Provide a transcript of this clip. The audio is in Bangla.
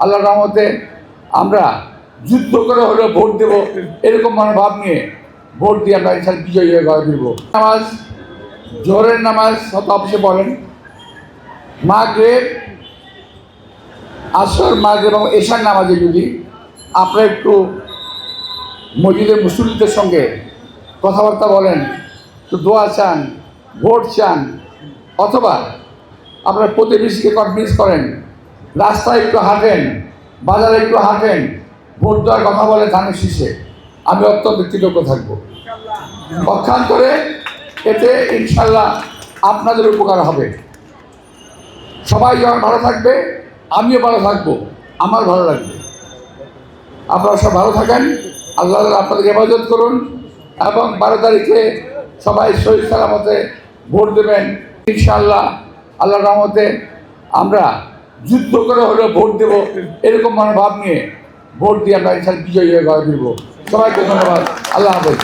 আল্লাহর রহমতে আমরা যুদ্ধ করে হলেও ভোট দেব, এরকম মনোভাব নিয়ে ভোট দিয়ে আমরা ইনশাল্লাহ বিজয়ী হয়ে ঘরে ফিরব। নামাজ, জোহরের নামাজ হয়তো অফিসে পড়েন, মাগরিব, আসর, মাগরিব এবং এশার নামাজে যদি আপনারা একটু মসজিদের মুসল্লিদের সঙ্গে কথাবার্তা বলেন, একটু দোয়া চান, ভোট চান, অথবা আপনার প্রতিবেশীকে কনভিন্স করেন, রাস্তায় একটু হাঁটেন, বাজারে একটু হাঁটেন, ভোট দেওয়ার কথা বলে ধানের শীষে, আমি অত্যন্ত কৃতজ্ঞ থাকবো। পক্ষান্তরে এতে ইনশাল্লাহ আপনাদের উপকার হবে। সবাই যখন ভালো থাকবে, আমিও ভালো থাকবো, আমার ভালো লাগবে। আপনারা সব ভালো থাকেন, আল্লাহ আপনাদেরকে হেফাজত করুন এবং 12 তারিখে সবাই সহি সালামতে ভোট দেবেন ইনশাআল্লাহ। আল্লাহর রহমতে আমরা যুদ্ধ করে হলেও ভোট দেব, এরকম মনোভাব নিয়ে ভোট দিয়ে আমরা ইনশাআল্লাহ বিজয়ী হয়ে ঘরে ফিরব। সবাইকে ধন্যবাদ। আল্লাহ হাফেজ।